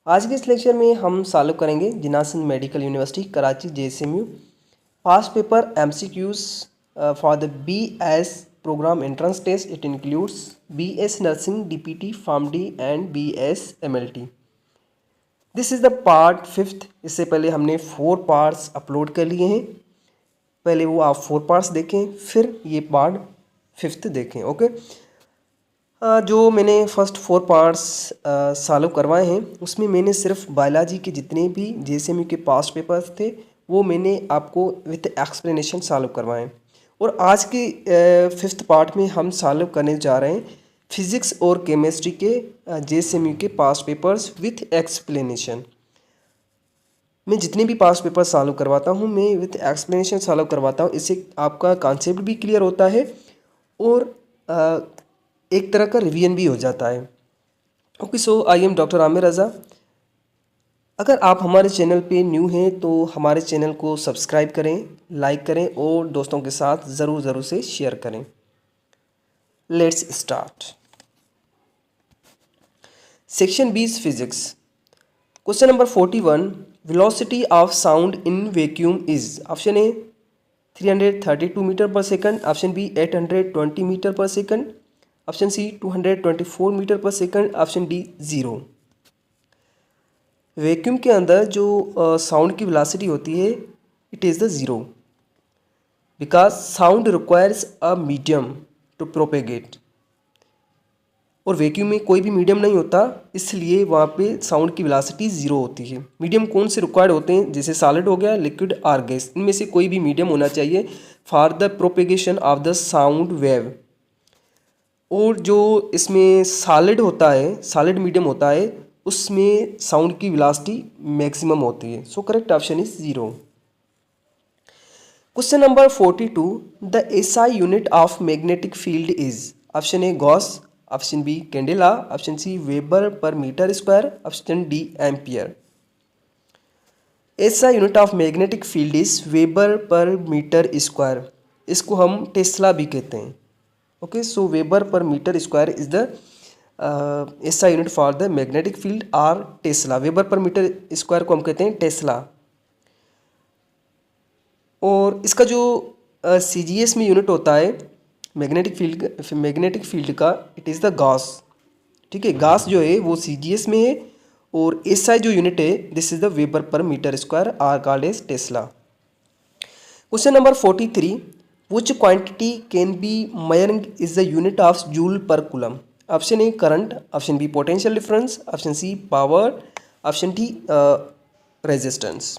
आज के इस लेक्चर में हम सॉल्व करेंगे Jinnah Sindh medical university Karachi JSMU past paper MCQs for the BS program entrance test. It includes BS Nursing, DPT, PharmD and BS MLT. This is the part 5th. इससे पहले हमने 4 parts upload कर लिए हैं. पहले वो आप 4 पार्ट्स देखें, फिर ये पार्ट 5th देखें. ओके जो मैंने फर्स्ट 4 पार्ट्स सॉल्व करवाए हैं उसमें मैंने सिर्फ बायोलॉजी के जितने भी JSMU के पास्ट पेपर्स थे वो मैंने आपको विथ एक्सप्लेनेशन सॉल्व करवाए. और आज के 5th पार्ट में हम सॉल्व करने जा रहे हैं फिज़िक्स और केमिस्ट्री के JSMU के पास्ट पेपर्स विथ एक्सप्लेनेशन. मैं जितने भी पास्ट पेपर सॉल्व करवाता हूँ मैं विथ एक्सप्लेनेशन सॉल्व करवाता हूँ. इससे आपका कॉन्सेप्ट भी क्लियर होता है और एक तरह का रिवीजन भी हो जाता है. Okay so I am doctor Aamir Raza. अगर आप हमारे चैनल पे न्यू हैं तो हमारे चैनल को सब्सक्राइब करें, लाइक करें और दोस्तों के साथ ज़रूर से शेयर करें. Let's start. Section 20 physics. Question number 41. Velocity of sound in vacuum is. Option A 332 metre per second, option B 820 metre per second, option C 224 metre per second, option D 0. Vacuum के अंदर जो sound की velocity होती है it is the 0 because sound requires a medium to propagate. और vacuum में कोई भी मीडियम नहीं होता इसलिए वहाँ पे साउंड की वेलोसिटी 0 होती है. मीडियम कौन से रिक्वायर्ड होते हैं, जैसे सॉलिड हो गया, लिक्विड और गैस, इनमें से कोई भी मीडियम होना चाहिए for the propagation of the sound wave. और जो इसमें सॉलिड होता है, सॉलिड मीडियम होता है, उसमें साउंड की वेलोसिटी मैक्सिमम होती है. So correct option is 0. Question number 42. The SI unit of magnetic field is. Option A gauss, option B candela, option C weber per metre square, option D ampere. SI unit of magnetic field is weber per metre square. इसको हम tesla भी कहते हैं. Okay so weber per metre square is the SI unit for the magnetic field or tesla. Weber per metre square को हम कहते हैं Tesla. और इसका जो CGS में यूनिट होता है मैग्नेटिक फील्ड का इट इज़ द गॉस. ठीक है, गॉस जो है वो CGS में है और SI जो यूनिट है this is the weber per metre square are called as tesla. Question number 43. Which quantity can be measured is the unit of joule per coulomb. Option A current, option B potential difference, option C power, option D resistance.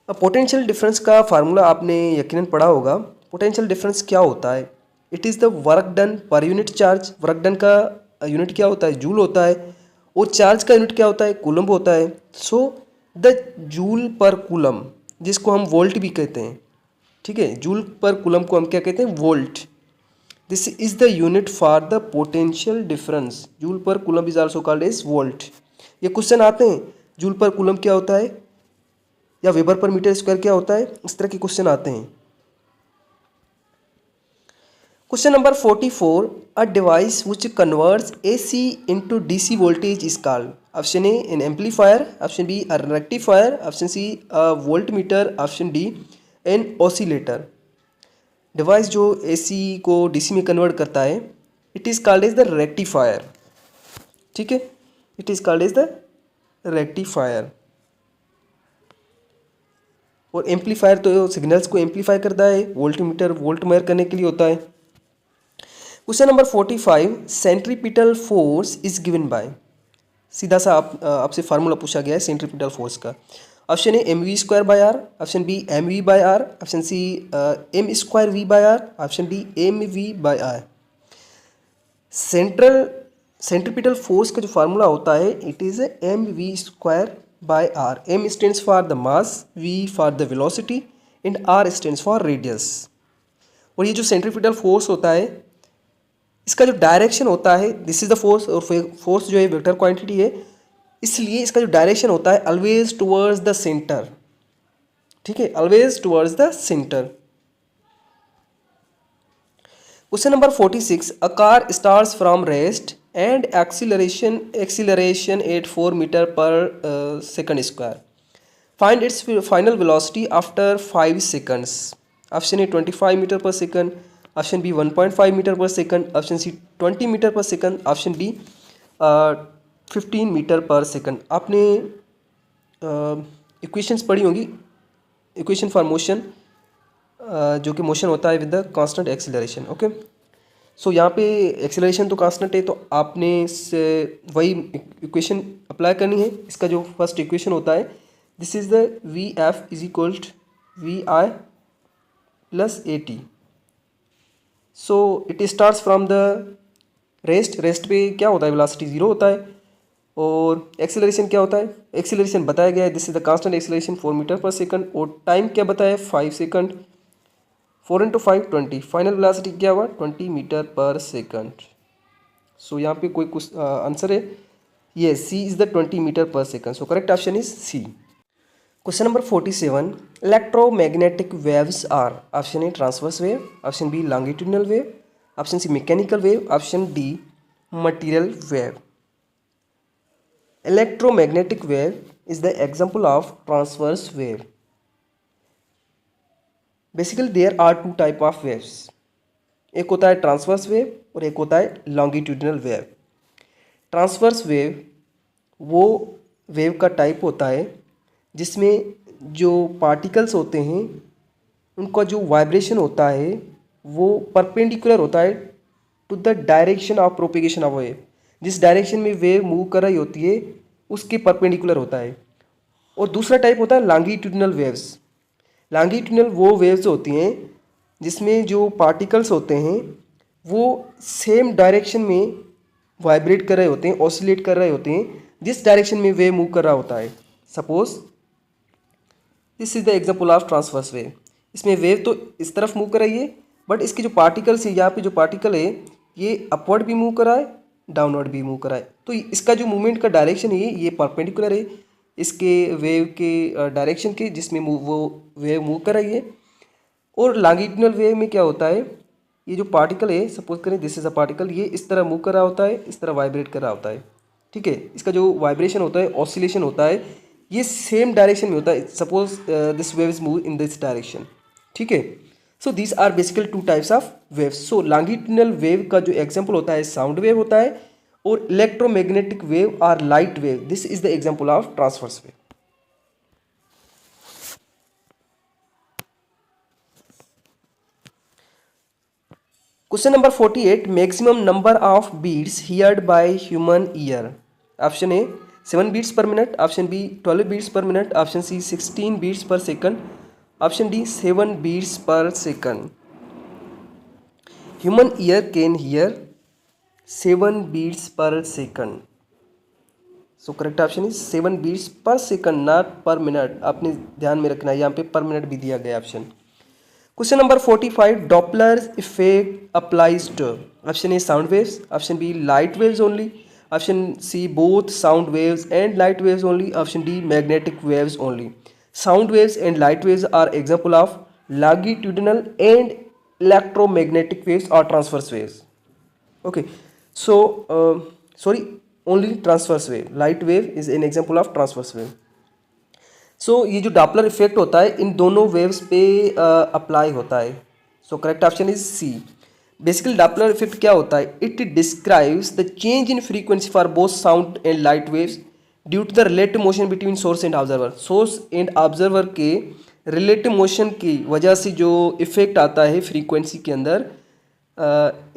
Potential difference का formula आपने यकीनन पढ़ा होगा. Potential difference क्या होता है? It is the work done per unit charge. Work done का unit क्या होता है? जूल होता है. और चार्ज का यूनिट क्या होता है? कूलम्ब होता है. So the joule per coulomb जिसको हम वोल्ट भी कहते हैं. ठीक है, जूल पर कूलम्ब को हम क्या कहते हैं? Volt. This is the unit for the potential difference. Joule per coulomb is also called as volt. ये क्वेश्चन आते हैं जूल पर कूलम्ब क्या होता है या वेबर पर मीटर स्क्वायर क्या होता है, इस तरह के क्वेश्चन आते हैं. Question number 44. A device which converts AC into DC voltage is called. Option A an amplifier, option B a rectifier, option C a volt meter, option D an oscillator. Device जो AC को DC में कन्वर्ट करता है it is called as the rectifier. ठीक है, it is called as the rectifier. और amplifier तो सिग्नल्स को एम्पलीफाई करता है, वोल्ट मीटर वोल्ट मेजर करने के लिए होता है. Question number 45. Centripetal force is given by. सीधा सा आपसे फार्मूला पूछा गया है सेंट्रीपिटल फोर्स का. Option A mv square by R, option B mv by R, option C m square v by R, option D mv by R. Centripetal force का जो formula होता है it is mv square by R. m stands for the mass, v for the velocity and r stands for radius. और ये जो centripetal force होता है इसका जो डायरेक्शन होता है दिस इज द फोर्स. और फोर्स जो है वेक्टर क्वांटिटी है इसलिए इसका जो डायरेक्शन होता है ऑलवेज टुवर्ड्स द सेंटर. ठीक है, always towards the centre. Question number 46. A car starts from rest and acceleration at 4 meter per second square. Find its final velocity after 5 seconds. Option A 25 meter per second, option B 1.5 meter per second, option C 20 meter per second, option D 15 metre per second. आपने equations पढ़ी होंगी, equation for motion, जो कि motion होता है with the constant acceleration. Okay, so यहाँ पे acceleration तो कांस्टेंट है, तो आपने से वही इक्वेशन अप्लाई करनी है. इसका जो फर्स्ट इक्वेशन होता है, this is the V F is equal V I plus A T. So it starts from the rest पे क्या होता है, वेलोसिटी जीरो होता है. और एक्सीलरेशन क्या होता है, एक्सीलरेशन बताया गया है, this is the constant acceleration 4 metre per second. और टाइम क्या बताया है, 5 सेकंड. 4 × 5 20. फाइनल वेलोसिटी क्या हुआ, 20 मीटर पर सेकंड. सो यहाँ पे कोई कुछ आंसर है, ये C is the 20 metre per second. So correct option is C. Question number 47. Electromagnetic waves are. Option A transverse wave, option B longitudinal wave, option C mechanical wave, option D material wave. Electromagnetic wave is the example of transverse wave. Basically there are two type of waves. एक होता है transverse wave और एक होता है longitudinal wave. Transverse wave वो wave का type होता है जिसमें जो particles होते हैं उनका जो vibration होता है वो perpendicular होता है to the direction of propagation of wave. जिस डायरेक्शन में वेव मूव कर रही होती है उसके परपेंडिकुलर होता है. और दूसरा टाइप होता है लॉन्गिट्यूडनल वेव्स. लॉन्गिट्यूडनल वो वेव्स होती हैं जिसमें जो पार्टिकल्स होते हैं वो सेम डायरेक्शन में वाइब्रेट कर रहे होते हैं, ऑसिलेट कर रहे होते हैं जिस डायरेक्शन में वेव मूव कर रहा होता है. Suppose this is the example of transverse wave. इसमें वेव तो इस तरफ मूव कर रही है, बट इसके जो पार्टिकल्स है, यहाँ पे जो पार्टिकल है ये अपवर्ड भी मूव कर रहा है, डाउनवर्ड भी मूव कराए. तो इसका जो मूवमेंट का डायरेक्शन है ये परपेंडिकुलर है इसके वेव के डायरेक्शन के जिसमें वो वेव मूव कर रही है. और लॉन्गिट्यूडनल वेव में क्या होता है, ये जो पार्टिकल है, सपोज करें दिस इज अ पार्टिकल, ये इस तरह मूव कर रहा होता है, इस तरह वाइब्रेट कर रहा होता है. ठीक है, इसका जो वाइब्रेशन होता है, ऑसिलेशन होता है, ये सेम डायरेक्शन में होता है. Suppose this wave is move in this direction. ठीक है, so this are basically two types of waves. So longitudinal wave का जो एग्जांपल होता है साउंड वेव होता है, और electromagnetic wave or light wave. This is the example of transverse wave. Question number 48. Maximum number of beats heard by human ear. Option A 7 beats per minute, option B 12 beats per minute, option C 16 beats per second, option D 7 beats per second. Human ear can hear 7 beats per second. So correct option is 7 beats per second, not per minute. आपने ध्यान में रखना है, यहाँ पे पर minute भी दिया गया option. Question number 45. Doppler effect applies to. Option A sound waves, option B light waves only, option C both sound waves and light waves only, option D magnetic waves only. Sound waves and light waves are example of longitudinal and electromagnetic waves or transverse waves. Okay, so sorry, only transverse wave. Light wave is an example of transverse wave. So ये जो Doppler effect होता है इन दोनों waves पे apply होता है. So correct option is C. Basically Doppler effect क्या होता है, it describes the change in frequency for both sound and light waves due to the relative motion between source and observer. Source and observer के relative motion की वजह से जो effect आता है फ्रीक्वेंसी के अंदर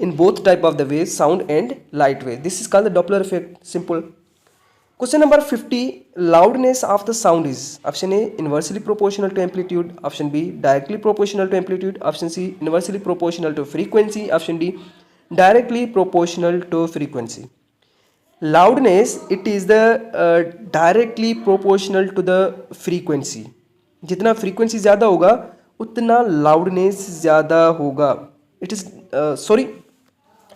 in both type of the wave, sound and light wave. This is called the Doppler effect. Simple. Question number 50. Loudness of the sound is. Option A inversely proportional to amplitude, option B directly proportional to amplitude, option C inversely proportional to frequency, option D directly proportional to frequency. Loudness, it is the directly proportional to the frequency. जितना frequency ज़्यादा होगा उतना loudness ज़्यादा होगा. It is sorry,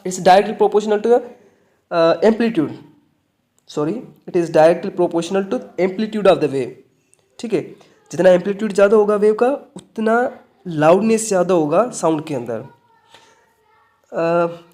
it's directly proportional to the amplitude. Sorry, it is directly proportional to amplitude of the wave. ठीक है, जितना amplitude ज़्यादा होगा वेव का उतना loudness ज़्यादा होगा साउंड के अंदर.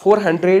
400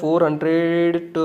400 to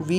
v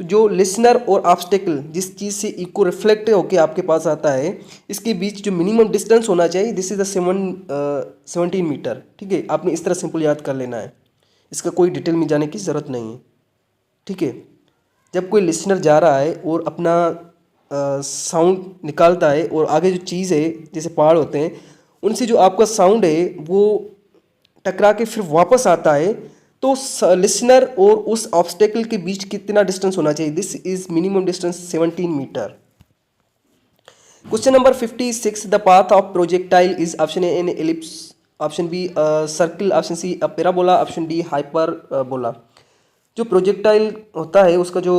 तो जो लिसनर और ऑब्स्टेकल जिस चीज़ से इको रिफ्लेक्ट होकर आपके पास आता है, इसके बीच जो मिनिमम डिस्टेंस होना चाहिए, दिस इज़ द 17 मीटर। ठीक है, आपने इस तरह सिंपल याद कर लेना है, इसका कोई डिटेल में जाने की ज़रूरत नहीं है। ठीक है, जब कोई लिसनर जा रहा है और अपना साउंड निकालता है और आगे जो चीज़ है जैसे पहाड़ होते हैं, उनसे जो आपका साउंड है वो टकरा के फिर वापस आता है, तो लिसनर और उस ऑब्स्टेकल के बीच कितना डिस्टेंस होना चाहिए? This is minimum distance 17 metre. Question number 56, the path of projectile is option A an ellipse, option B circle, option C parabola, option D hyperbola. जो प्रोजेक्टाइल होता है उसका जो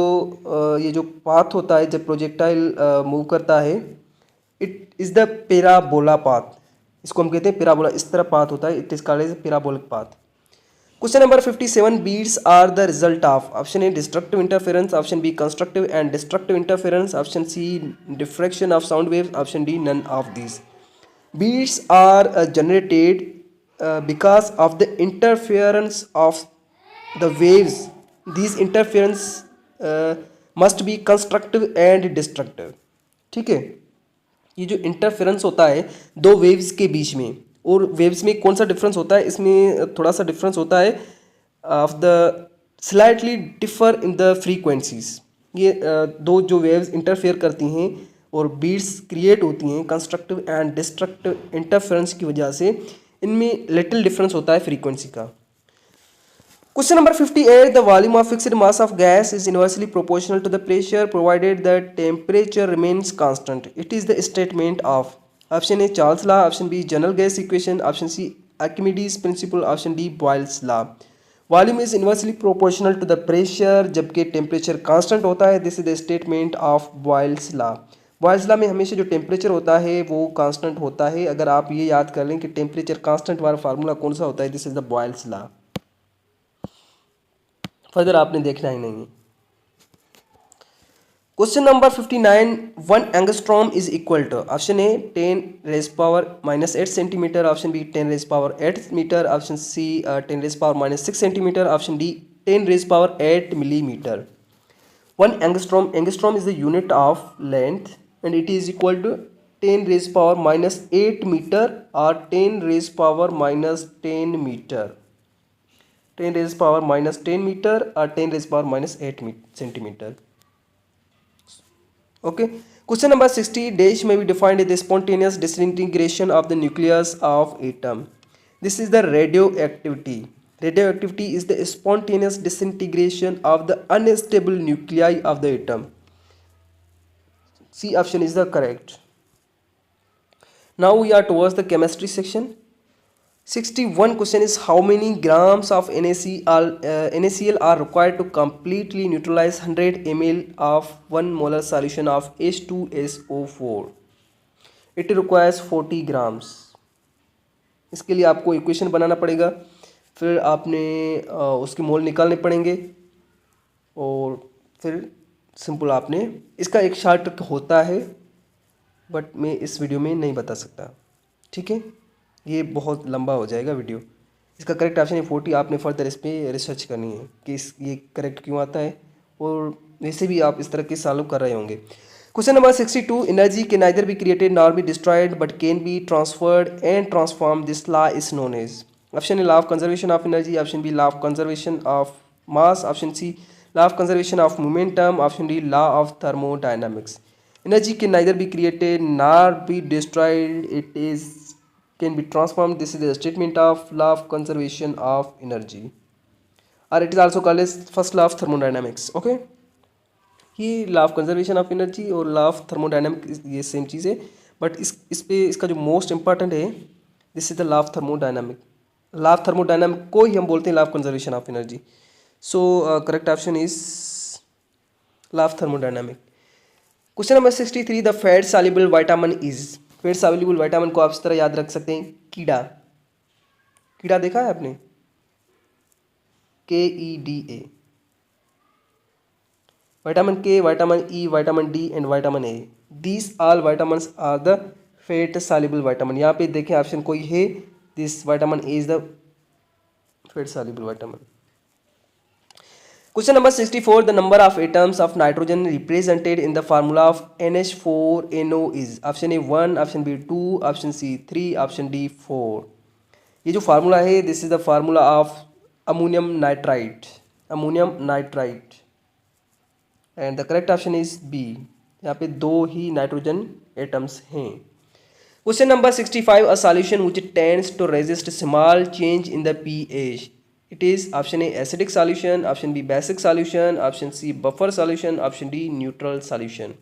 ये जो पाथ होता है जब प्रोजेक्टाइल मूव करता है, it is the parabola path. इसको हम कहते हैं पैराबोला, इस तरह पाथ होता है, it is called as parabolic path. Question number 57, beats are the result of, option A destructive interference, option B constructive and destructive interference, option C diffraction of sound waves, option D none of this. Beats are generated because of the interference of the waves. These interference must be constructive and destructive. ठीक है, ये जो interference होता है दो waves के बीच में, और वेव्स में कौन सा डिफरेंस होता है, इसमें थोड़ा सा डिफरेंस होता है of the slightly differ in the frequencies. ये दो जो वेव्स इंटरफेयर करती हैं और बीट्स क्रिएट होती हैं कंस्ट्रक्टिव एंड डिस्ट्रक्टिव इंटरफेरेंस की वजह से, इनमें लिटिल डिफरेंस होता है फ्रीक्वेंसी का। Question number 58, the volume of fixed mass of gas is inversely proportional to the pressure provided the temperature remains constant. It is the statement of, option A Charles law, option B general gas equation, option C Archimedes principle, option D Boyle's law. Volume is inversely proportional to the pressure जबकि temperature constant होता है, this is the statement of Boyle's law. Boyle's law में हमेशा जो temperature होता है वो constant होता है। अगर आप ये याद कर लें कि टेम्परेचर कांस्टेंट वाला फार्मूला कौन सा होता है, this is the Boyle's law. Further आपने देखना ही नहीं है। Question number 59, 1 angstrom is equal to, option A 10 raise power -8 centimetre, option B 10 raise power 8 metre, option C 10 raise power -6 centimetre, option D 10 raise power 8 millimetre. 1 angstrom, angstrom is the unit of length and it is equal to 10 raised power -8 meter or 10 raised power -10 meter, 10 raised power -10 meter or 10 raised power -8 centimeter. Okay, question number 60, dash may be defined as the spontaneous disintegration of the nucleus of atom. This is the radioactivity. Radioactivity is the spontaneous disintegration of the unstable nuclei of the atom. C option is the correct. Now we are towards the chemistry section. 61 question is, how many grams of NaCl are required to completely neutralize 100 ml of 1 molar solution of H2SO4? It requires 40 grams. इसके लिए आपको equation बनाना पड़ेगा, फिर आपने उसके मोल निकालने पड़ेंगे, और फिर सिंपल आपने इसका एक शॉर्ट ट्रिक होता है बट मैं इस वीडियो में नहीं बता सकता। ठीक है, ये बहुत लंबा हो जाएगा वीडियो। इसका करेक्ट ऑप्शन है 40। आपने फर्दर इस पर रिसर्च करनी है कि ये करेक्ट क्यों आता है, और वैसे भी आप इस तरह के सॉल्व कर रहे होंगे। Question number 62, energy can neither be created nor be destroyed but can be transferred and transform, this law is known as, option A law of conservation of energy, option B law of conservation of mass, option C law of conservation of momentum, option D law of thermodynamics. Energy can neither be created nor be destroyed, it is can be transformed, this is the statement of law of conservation of energy, or it is also called as first law of thermodynamics. Okay, ये law of conservation of energy और law of thermodynamic ये same चीज़ है, but इस पे इसका जो most important है, this is the law of thermodynamic. Law of thermodynamic को ही हम बोलते हैं law of conservation of energy. So correct option is law of thermodynamic. Question number 63, the fat soluble vitamin is, fat soluble vitamin को आप इस तरह याद रख सकते हैं, कीड़ा। कीड़ा देखा है आपने, KEDA, vitamin K, vitamin E, vitamin D and vitamin A, these all vitamins are the fat soluble vitamin। यहाँ पे देखें ऑप्शन कोई है, this vitamin A is the fat soluble vitamin। Question number 64. The number of atoms of nitrogen represented in the formula of NH4NO is option A 1, option B 2, option C 3, option D 4. ये जो formula है, this is the formula of ammonium nitrite, ammonium nitrite, and the correct option is B. यहाँ पे दो ही nitrogen atoms हैं। Question number 65. A solution which tends to resist small change in the pH. It is option A acidic solution, option B basic solution, option C buffer solution, option D neutral solution.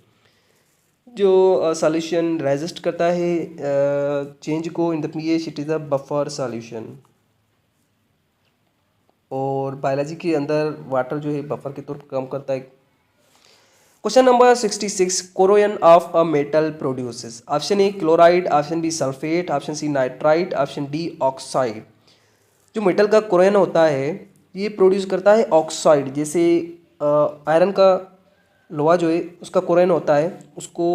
जो solution resist करता है change को in the pH, it is a buffer solution. और biology के अंदर water जो है buffer के तौर पर काम करता है। Question number 66. Corrosion of a metal produces option A chloride, option B sulphate, option C nitrite, option D oxide. जो मेटल का कोरोजन होता है ये प्रोड्यूस करता है ऑक्साइड। जैसे आयरन का लोहा जो है उसका कोरोजन होता है, उसको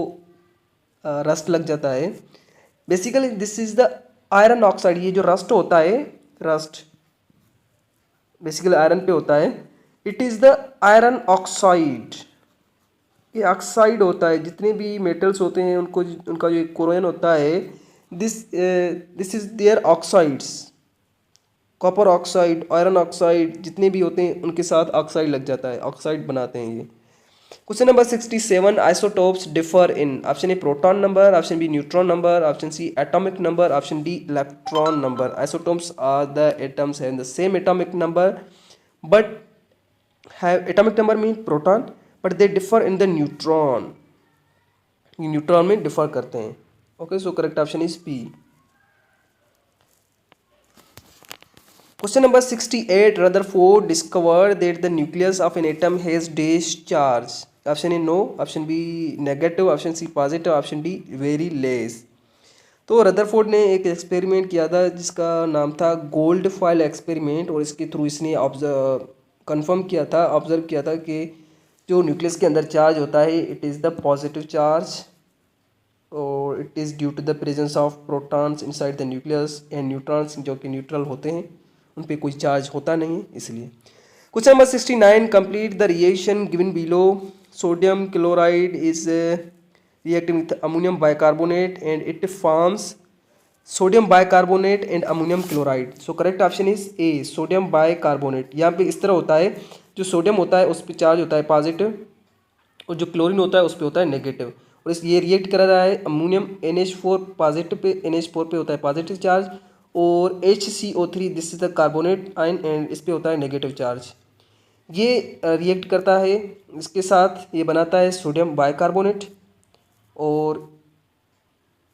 रस्ट लग जाता है। Basically this is the iron oxide. ये जो रस्ट होता है, रस्ट बेसिकली आयरन पे होता है, it is the iron oxide. ये ऑक्साइड होता है। जितने भी मेटल्स होते हैं उनको उनका जो कोरोजन होता है, this is their oxides. Copper oxide, iron oxide जितने भी होते हैं उनके साथ ऑक्साइड लग जाता है, ऑक्साइड बनाते हैं ये। Question number 67. Isotopes differ in option A proton number, option B neutron number, option C atomic number, option D electron number. Isotopes are the atoms have the same atomic number but have atomic number mean proton but they differ in the neutron. Neutron में differ करते हैं। Okay, so correct option is P. Question number 68. Rutherford discovered that the nucleus of an atom has dash charge. Option A no, option B negative, option C positive, option D very less. तो Rutherford ने एक experiment किया था जिसका नाम था gold foil experiment, और इसके थ्रू इसने कंफर्म किया था, ऑब्जर्व किया था कि जो न्यूक्लियस के अंदर चार्ज होता है it is the positive charge, और it is due to the presence of protons inside the nucleus and neutrons जो कि न्यूट्रल होते हैं, उन पे कोई चार्ज होता नहीं है इसलिए। Question number 69. Complete the reaction given below. Sodium chloride is reacting with ammonium bicarbonate and it forms sodium bicarbonate and ammonium chloride. So correct option is A sodium bicarbonate. यहाँ पे इस तरह होता है, जो सोडियम होता है उस पर चार्ज होता है पॉजिटिव और जो क्लोरीन होता है उस पर होता है नेगेटिव, और इस ये रिएक्ट कर रहा है ammonium NH4 positive pay, NH4 पे होता है पॉजिटिव चार्ज, और HCO3 this is the carbonate ion and इस पे होता है नेगेटिव चार्ज। ये रिएक्ट करता है इसके साथ, ये बनाता है सोडियम बाइकार्बोनेट, और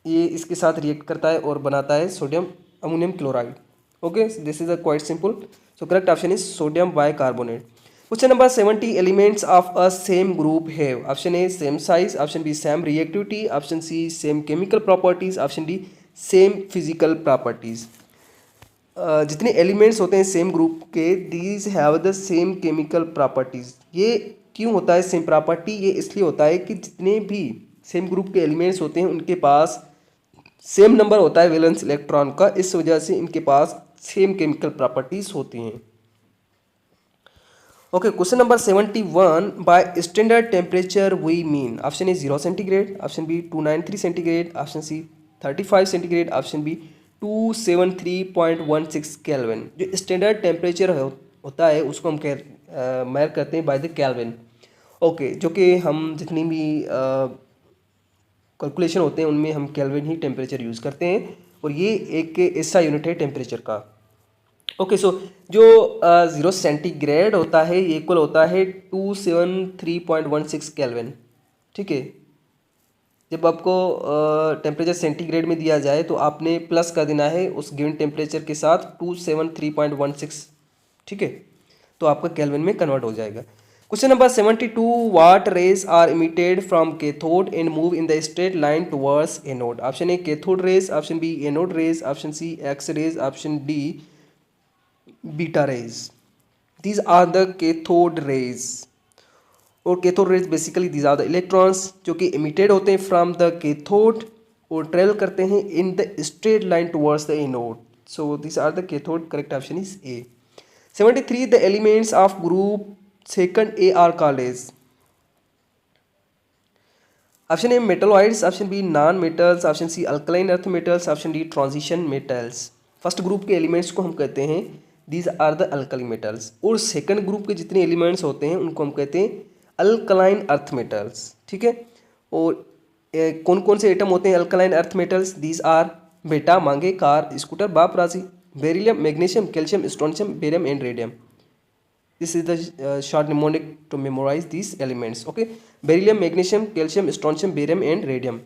ये इसके साथ रिएक्ट करता है और बनाता है sodium ammonium chloride. Okay, this is a quite simple. So correct option is sodium bicarbonate. Question number 70. Elements of a same group have option A same size, option B same reactivity, option C same chemical properties, option D same physical properties. जितने elements होते हैं same group के, these have the same chemical properties. ये क्यों होता है same property? ये इसलिए होता है कि जितने भी सेम ग्रुप के एलिमेंट्स होते हैं उनके पास सेम नंबर होता है वैलेंस इलेक्ट्रॉन का, इस वजह से इनके पास सेम केमिकल प्रॉपर्टीज होती हैं। Okay, question number 71. By standard temperature we mean option A 0 centigrade, option B 293 centigrade, option C 35 centigrade, option B 273.16 kelvin. जो स्टैंडर्ड टेम्परेचर होता है उसको हम मेजर करते हैं बाय द केल्विन। ओके, जो कि हम जितनी भी कैलकुलेशन होते हैं उनमें हम केल्विन ही टेम्परेचर यूज़ करते हैं, और ये एक ऐसा यूनिट है टेम्परेचर का। ओके, सो जो 0 सेंटीग्रेड होता है ये इक्वल होता है 273.16 केल्विन। ठीक है, जब आपको टेम्परेचर सेंटीग्रेड में दिया जाए तो आपने प्लस कर देना है उस गिवन टेम्परेचर के साथ 273.16। ठीक है, तो आपका केल्विन में कन्वर्ट हो जाएगा। Question number 72. What rays are emitted from cathode and move in the straight line towards anode? Option A cathode rays, option B anode rays, option C X rays, option D beta rays. These are the cathode rays. और cathode rays basically these are the electrons जो कि emitted होते हैं from the cathode और travel करते हैं in the straight line towards the anode. So these are the cathode. Correct option is A. 73. The elements of group second A are called as? Option A metalloids, option B non metals, option C alkaline earth metals, option D transition metals. First group के elements को हम कहते हैं these are the alkali metals, और second group के जितने elements होते हैं उनको हम कहते हैं अल्कलाइन अर्थ मेटल्स। ठीक है, और कौन कौन से एटम होते हैं alkaline earth metals? These are बेटा, मांगे, कार, स्कूटर, बाप, राशि, beryllium, magnesium, calcium, strontium, barium and radium. This is the short mnemonic to memorize these elements. Okay, beryllium, magnesium, calcium, strontium, barium and radium.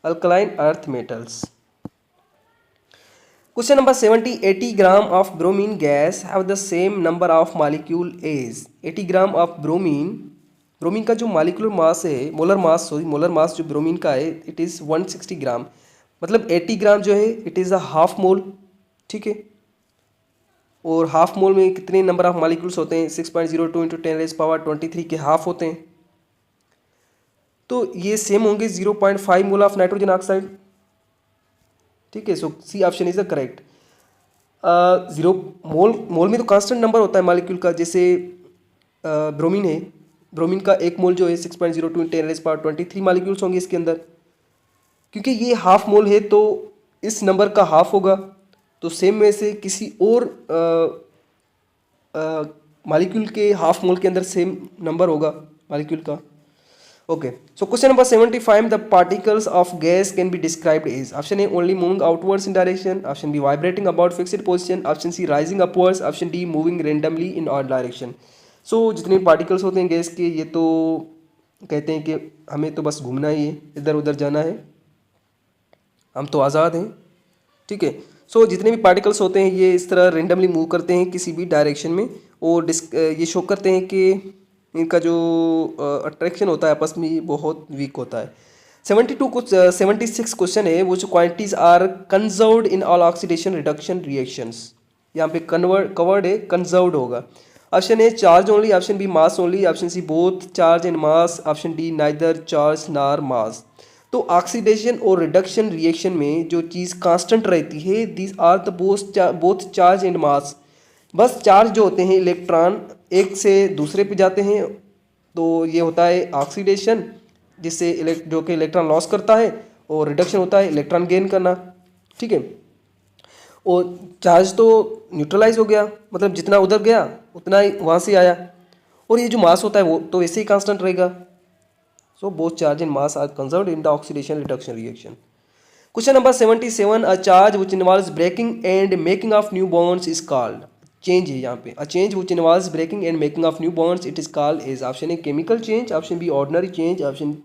Alkaline earth metals. Question number 70. 80 gram of bromine gas have the same number of molecule as? 80 gram of bromine का जो molecular mass है, molar mass जो bromine का है, it is 160 ग्राम। मतलब 80 ग्राम जो है it is a half mole. ठीक है, और हाफ मोल में कितने नंबर ऑफ मॉलिक्यूल्स होते हैं? 6.02 इंटू 10⁻23 के हाफ होते हैं। तो ये सेम होंगे 0.5 मोल ऑफ नाइट्रोजन ऑक्साइड। ठीक है, so C option is the correct. 0 mole में तो कांस्टेंट नंबर होता है मॉलिक्यूल का, जैसे ब्रोमीन है, ब्रोमीन का एक मोल जो है 6.02 इंटू 10⁻23 मॉलिक्यूल्स होंगे इसके अंदर। क्योंकि ये हाफ मोल है तो इस नंबर का हाफ होगा, तो सेम में से किसी और मॉलिक्यूल के हाफ मोल के अंदर सेम नंबर होगा मॉलिक्यूल का। Okay, so question number 75. The particles of gas can be described as? Option A only moving outwards in direction, option B vibrating about fixed position, option C rising upwards, option D moving randomly in all direction. So जितने particles होते हैं gas के, ये तो कहते हैं कि हमें तो बस घूमना ही है, इधर उधर जाना है, हम तो आज़ाद हैं। ठीक है, सो जितने भी पार्टिकल्स होते हैं ये इस तरह रेंडमली मूव करते हैं किसी भी डायरेक्शन में, और ये शो करते हैं कि इनका जो अट्रैक्शन होता है आपस में बहुत वीक होता है। 76 क्वेश्चन है, वो जो quantities are conserved in all oxidation reduction reactions. यहाँ पे कवर्ड है, कंजर्व्ड होगा। Option A charge only, option B mass only, option C both charge and mass, option D neither charge nor mass. तो oxidation और reduction reaction में जो चीज़ constant रहती है, these are the both charge and mass. बस charge जो होते हैं इलेक्ट्रॉन एक से दूसरे पे जाते हैं, तो ये होता है ऑक्सीडेशन, जिससे जो कि इलेक्ट्रॉन लॉस करता है, और रिडक्शन होता है इलेक्ट्रॉन गेन करना। ठीक है, और चार्ज तो न्यूट्रलाइज हो गया, मतलब जितना उधर गया उतना ही वहाँ से आया, और ये जो मास होता है वो तो ऐसे ही कांस्टेंट रहेगा। So both charge and mass are conserved in the oxidation reduction reaction. Question number 77. A charge which involves breaking and making of new bonds is called? Change है यहाँ पे। A change which involves breaking and making of new bonds, it is called as? Option A chemical change, option B ordinary change, option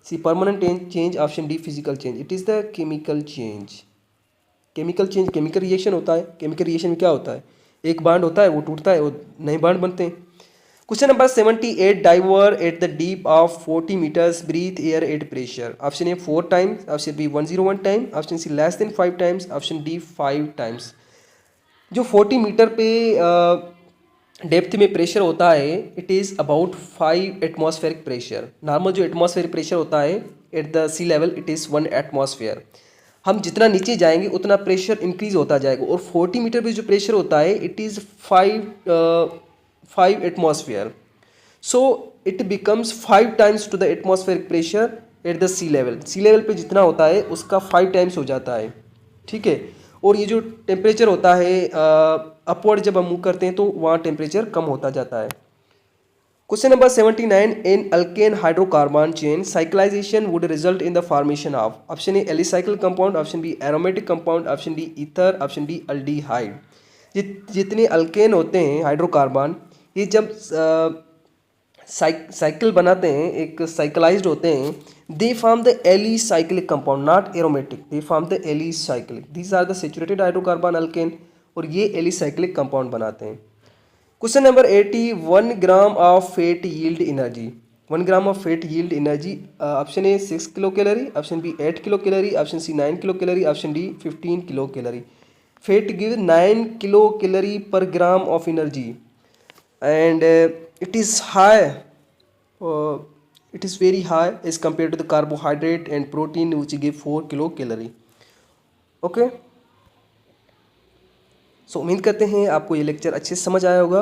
C permanent change, option D physical change. It is the chemical change. Chemical change chemical reaction होता है। Chemical reaction में क्या होता है? एक bond होता है, वो टूटता है, वो नए बांड बनते हैं। Question number 78. Diver at the deep of 40 meters breathe air at pressure. Option A 4 times, option B 101 times, option C less than 5 times, option D 5 times. जो 40 मीटर पे डेप्थ में प्रेशर होता है, it is about 5 atmospheric pressure. Normal जो atmospheric pressure होता है at the sea level, it is 1 atmosphere. हम जितना नीचे जाएंगे उतना प्रेशर इंक्रीज होता जाएगा, और 40 मीटर पे जो प्रेशर होता है it is 5 atmosphere. So it becomes 5 times to the atmospheric pressure at the sea level. Sea level पे जितना होता है उसका 5 टाइम्स हो जाता है। ठीक है, और ये जो टेम्परेचर होता है अपवर्ड जब हम मूव करते हैं तो वहाँ टेम्परेचर कम होता जाता है। Question number 79. In alkane hydrocarbon chain cyclization would result in the formation of? Option A alicyclic compound, option B aromatic compound, option D ether, option D aldehyde. जितने अल्केन होते हैं हाइड्रोकार्बन, ये जब साइकिल बनाते हैं, एक साइकिलाइज्ड होते हैं, they form the alicyclic compound, not aromatic, they form the alicyclic. These are the saturated hydrocarbon alkane, और ये एलिसाइक्लिक कंपाउंड बनाते हैं। Question number 80. 1 gram of fat yield energy? 1 gram of fat yield energy. Option A 6 kilo calorie, option B 8 kilo calorie, option C 9 kilo calorie, option D 15 kilo calorie. Fat give 9 kilo calorie per gram of energy, and it is high, it is very high as compared to the carbohydrate and protein which give 4 kilo calorie. Okay, so उम्मीद करते हैं आपको ये lecture अच्छे से समझ आया होगा।